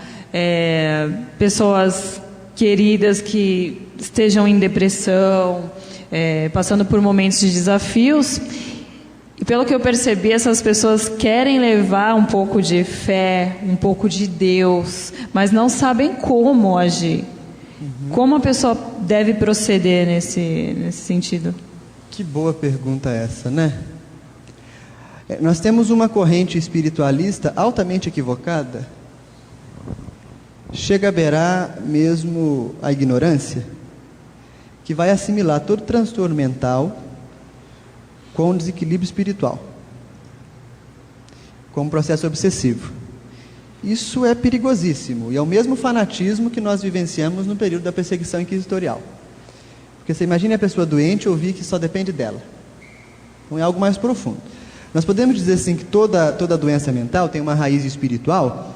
pessoas queridas que estejam em depressão, passando por momentos de desafios. E pelo que eu percebi, essas pessoas querem levar um pouco de fé, um pouco de Deus, mas não sabem como agir. Como a pessoa deve proceder nesse sentido? Que boa pergunta essa, né? Nós temos uma corrente espiritualista altamente equivocada, chega a beirar mesmo a ignorância, que vai assimilar todo transtorno mental com desequilíbrio espiritual. como processo obsessivo. Isso é perigosíssimo e é o mesmo fanatismo que nós vivenciamos no período da perseguição inquisitorial. Porque você imagina a pessoa doente ouvir que só depende dela. Então é algo mais profundo. Nós podemos dizer assim que toda doença mental tem uma raiz espiritual,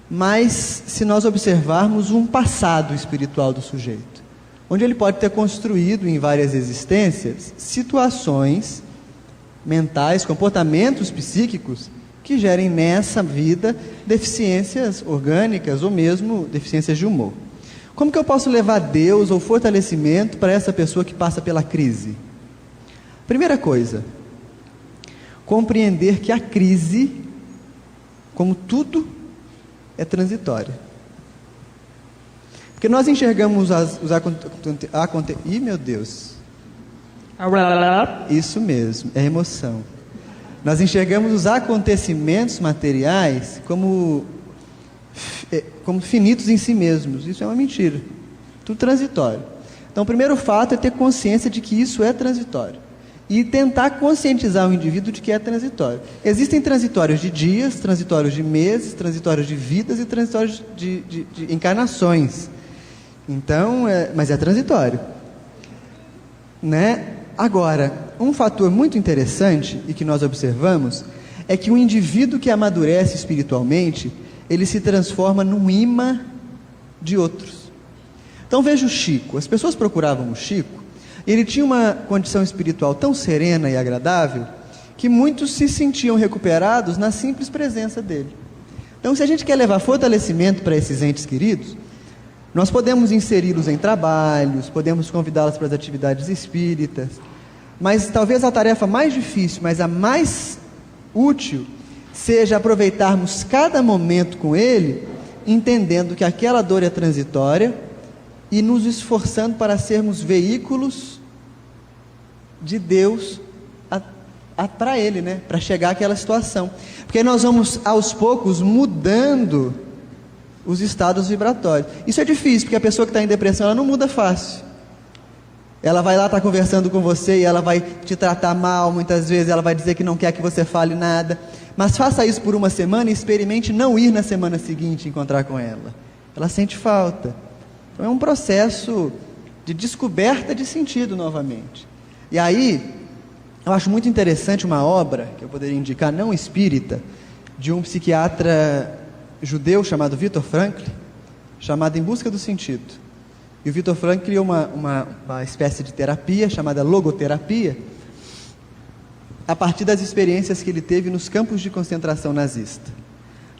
mas se nós observarmos um passado espiritual do sujeito, onde ele pode ter construído em várias existências situações mentais, comportamentos psíquicos que gerem nessa vida deficiências orgânicas ou mesmo deficiências de humor. Como que eu posso levar Deus ou fortalecimento para essa pessoa que passa pela crise? Primeira coisa, compreender que a crise, como tudo, é transitória. Porque nós enxergamos Ih, meu Deus. Isso mesmo, é emoção. Nós enxergamos os acontecimentos materiais como finitos em si mesmos. Isso é uma mentira. Tudo transitório. Então, o primeiro fato é ter consciência de que isso é transitório. E tentar conscientizar o indivíduo de que é transitório. Existem transitórios de dias, transitórios de meses, transitórios de vidas e transitórios de encarnações. Então, mas é transitório. Né? Agora, um fator muito interessante e que nós observamos é que o indivíduo que amadurece espiritualmente, ele se transforma num imã de outros. Então veja o Chico. As pessoas procuravam o Chico. Ele tinha uma condição espiritual tão serena e agradável que muitos se sentiam recuperados na simples presença dele. Então, se a gente quer levar fortalecimento para esses entes queridos, nós podemos inseri-los em trabalhos, podemos convidá-los para as atividades espíritas, mas talvez a tarefa mais difícil, mas a mais útil, seja aproveitarmos cada momento com ele, entendendo que aquela dor é transitória e nos esforçando para sermos veículos de Deus para ele, né? Para chegar àquela situação. Porque nós vamos aos poucos mudando os estados vibratórios. Isso é difícil, porque a pessoa que está em depressão, ela não muda fácil. Ela vai lá estar conversando com você e ela vai te tratar mal, muitas vezes ela vai dizer que não quer que você fale nada. Mas faça isso por uma semana e experimente não ir na semana seguinte encontrar com ela. Ela sente falta. Então é um processo de descoberta de sentido novamente. E aí, eu acho muito interessante uma obra, que eu poderia indicar, não espírita, de um psiquiatra judeu chamado Viktor Frankl, chamado Em Busca do Sentido. E o Viktor Frankl criou uma espécie de terapia chamada logoterapia, a partir das experiências que ele teve nos campos de concentração nazista.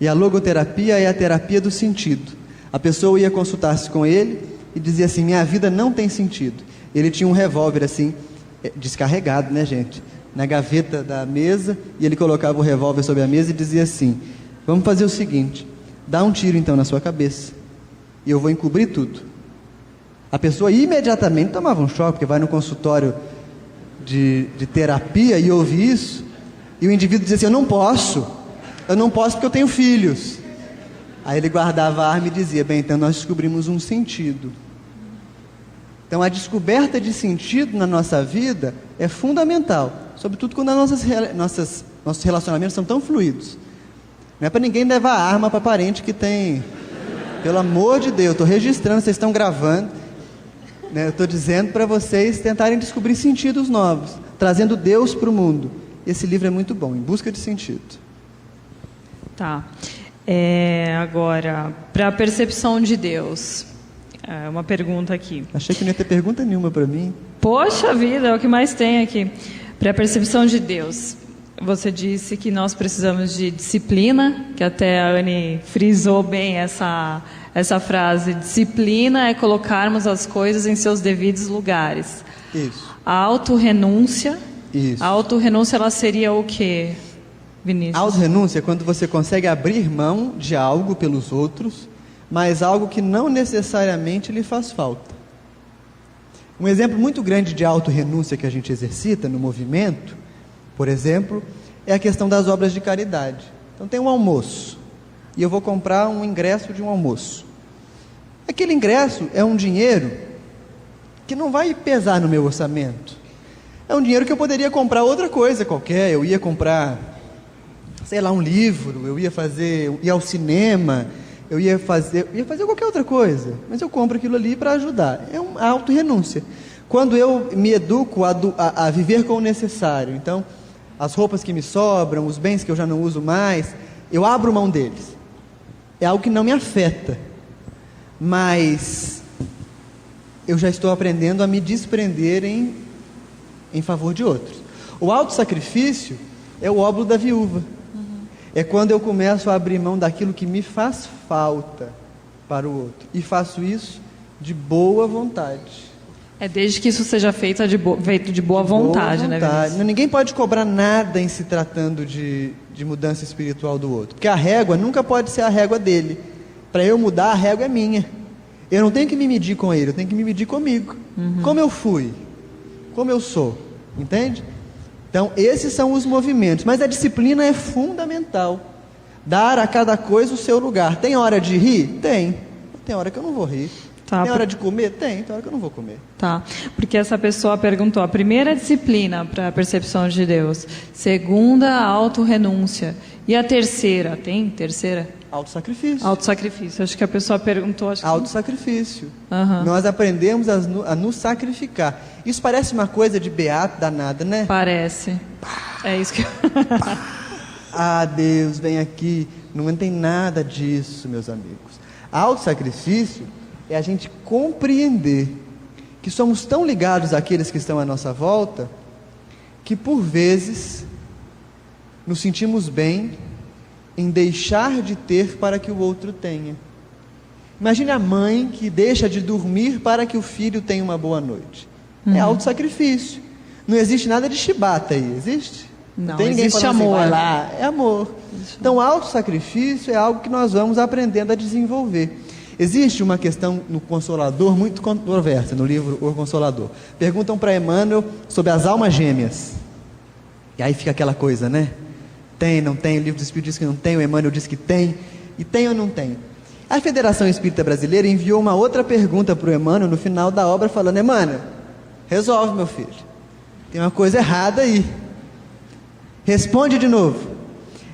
E a logoterapia é a terapia do sentido. A pessoa ia consultar-se com ele e dizia assim: minha vida não tem sentido. Ele tinha um revólver assim, descarregado, né, gente, na gaveta da mesa, e ele colocava o revólver sobre a mesa e dizia assim: vamos fazer o seguinte, dá um tiro então na sua cabeça e eu vou encobrir tudo. A pessoa imediatamente tomava um choque, porque vai no consultório de terapia e ouve isso, e o indivíduo dizia assim: eu não posso porque eu tenho filhos. Aí ele guardava a arma e dizia: bem, então nós descobrimos um sentido. Então a descoberta de sentido na nossa vida é fundamental, sobretudo quando nossos relacionamentos são tão fluidos. Não é para ninguém levar arma para parente que tem, pelo amor de Deus, estou registrando, vocês estão gravando, né? Eu estou dizendo para vocês tentarem descobrir sentidos novos, trazendo Deus para o mundo. Esse livro é muito bom, Em Busca de Sentido. Tá. Agora, para a percepção de Deus, uma pergunta aqui. Achei que não ia ter pergunta nenhuma para mim. Poxa vida, é o que mais tem aqui. Para a percepção de Deus, você disse que nós precisamos de disciplina, que até a Anne frisou bem essa frase. Disciplina é colocarmos as coisas em seus devidos lugares. Isso. A autorrenúncia. Isso. A autorrenúncia, ela seria o quê, Vinícius? Autorrenúncia é quando você consegue abrir mão de algo pelos outros, mas algo que não necessariamente lhe faz falta. Um exemplo muito grande de autorrenúncia que a gente exercita no movimento, por exemplo, é a questão das obras de caridade. Então tem um almoço, e eu vou comprar um ingresso de um almoço. Aquele ingresso é um dinheiro que não vai pesar no meu orçamento. É um dinheiro que eu poderia comprar outra coisa qualquer. Eu ia comprar, sei lá, um livro, eu ia ao cinema, eu ia fazer qualquer outra coisa, mas eu compro aquilo ali para ajudar. É uma autorrenúncia. Quando eu me educo a viver com o necessário, então, as roupas que me sobram, os bens que eu já não uso mais, eu abro mão deles. É algo que não me afeta, mas eu já estou aprendendo a me desprender em favor de outros. O autossacrifício é o óbolo da viúva. É quando eu começo a abrir mão daquilo que me faz falta para o outro. E faço isso de boa vontade. É desde que isso seja feito de boa vontade, né, Vinícius? Ninguém pode cobrar nada em se tratando de mudança espiritual do outro. Porque a régua nunca pode ser a régua dele. Para eu mudar, a régua é minha. Eu não tenho que me medir com ele, eu tenho que me medir comigo. Como eu fui, como eu sou. Entende? Então, esses são os movimentos. Mas a disciplina é fundamental. Dar a cada coisa o seu lugar. Tem hora de rir? Tem. Tem hora que eu não vou rir. Tá, tem hora de comer? Tem hora que eu não vou comer. Tá, porque essa pessoa perguntou: a primeira disciplina para a percepção de Deus, segunda, a autorrenúncia, e a terceira, tem terceira? Autossacrifício. Autossacrifício, acho que a pessoa perguntou. Autossacrifício. Nós aprendemos a nos sacrificar. Isso parece uma coisa de beato danada, né? Parece. É isso que Deus, vem aqui. Não tem nada disso, meus amigos. Autossacrifício é a gente compreender que somos tão ligados àqueles que estão à nossa volta, que por vezes nos sentimos bem em deixar de ter para que o outro tenha. Imagine a mãe que deixa de dormir para que o filho tenha uma boa noite. É autossacrifício. Não existe nada de chibata aí, existe? Não tem ninguém existe falando amor. Assim, vai lá, é amor. Então, autossacrifício é algo que nós vamos aprendendo a desenvolver. Existe uma questão no Consolador muito controversa, no livro O Consolador. Perguntam para Emmanuel sobre as almas gêmeas. E aí fica aquela coisa, né? Tem, não tem, o livro do Espírito diz que não tem, o Emmanuel diz que tem, e tem ou não tem? A Federação Espírita Brasileira enviou uma outra pergunta para o Emmanuel no final da obra, falando: Emmanuel, resolve, meu filho, tem uma coisa errada aí, responde de novo.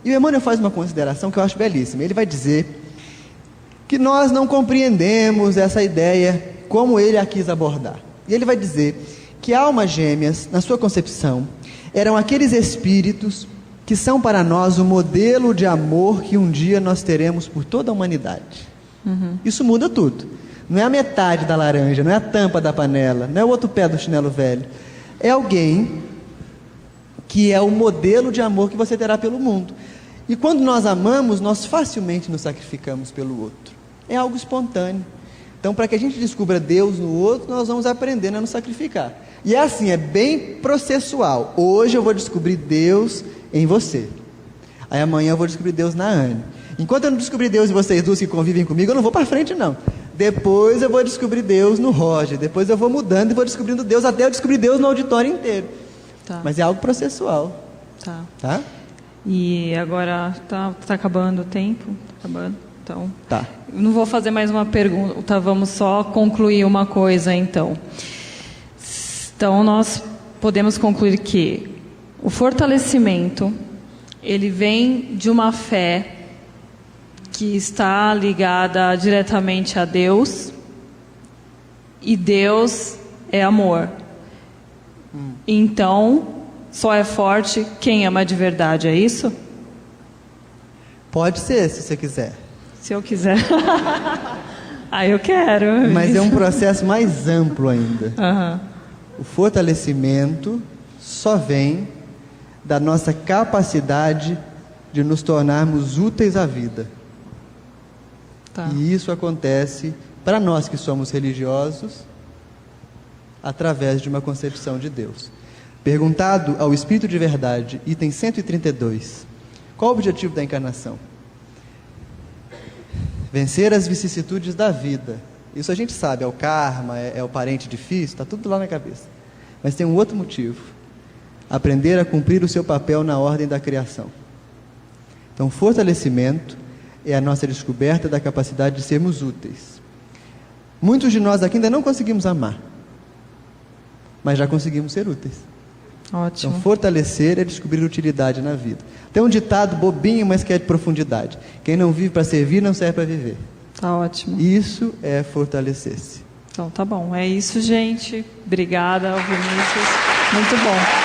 E o Emmanuel faz uma consideração que eu acho belíssima. Ele vai dizer que nós não compreendemos essa ideia como ele a quis abordar. E ele vai dizer que almas gêmeas, na sua concepção, eram aqueles espíritos que são para nós o modelo de amor que um dia nós teremos por toda a humanidade. Isso muda tudo. Não é a metade da laranja, não é a tampa da panela, não é o outro pé do chinelo velho. É alguém que é o modelo de amor que você terá pelo mundo. E quando nós amamos, nós facilmente nos sacrificamos pelo outro. É algo espontâneo. Então, para que a gente descubra Deus no outro, nós vamos aprendendo a nos sacrificar. E é assim, é bem processual. Hoje eu vou descobrir Deus em você. Aí amanhã eu vou descobrir Deus na Anne. Enquanto eu não descobrir Deus em vocês duas que convivem comigo, eu não vou para frente, não. Depois eu vou descobrir Deus no Roger. Depois eu vou mudando e vou descobrindo Deus até eu descobrir Deus no auditório inteiro. Tá. Mas é algo processual. Tá? E agora tá acabando o tempo? Tá acabando. Então, tá. Não vou fazer mais uma pergunta, vamos só concluir uma coisa, então. Então, nós podemos concluir que o fortalecimento, ele vem de uma fé que está ligada diretamente a Deus, e Deus é amor. Então, só é forte quem ama de verdade, é isso? Pode ser, se você quiser. Se eu quiser. Eu quero. Mas é um processo mais amplo ainda. O fortalecimento só vem da nossa capacidade de nos tornarmos úteis à vida. Tá. E isso acontece para nós que somos religiosos através de uma concepção de Deus. Perguntado ao Espírito de Verdade, item 132, qual o objetivo da encarnação? Vencer as vicissitudes da vida. Isso a gente sabe, é o karma, é o parente difícil, está tudo lá na cabeça. Mas tem um outro motivo: aprender a cumprir o seu papel na ordem da criação. Então, fortalecimento é a nossa descoberta da capacidade de sermos úteis. Muitos de nós aqui ainda não conseguimos amar, mas já conseguimos ser úteis. Ótimo. Então, fortalecer é descobrir utilidade na vida. Tem um ditado bobinho, mas que é de profundidade. Quem não vive para servir, não serve para viver. Tá ótimo. Isso é fortalecer-se. Então tá bom. É isso, gente. Obrigada, Vinícius. Muito bom.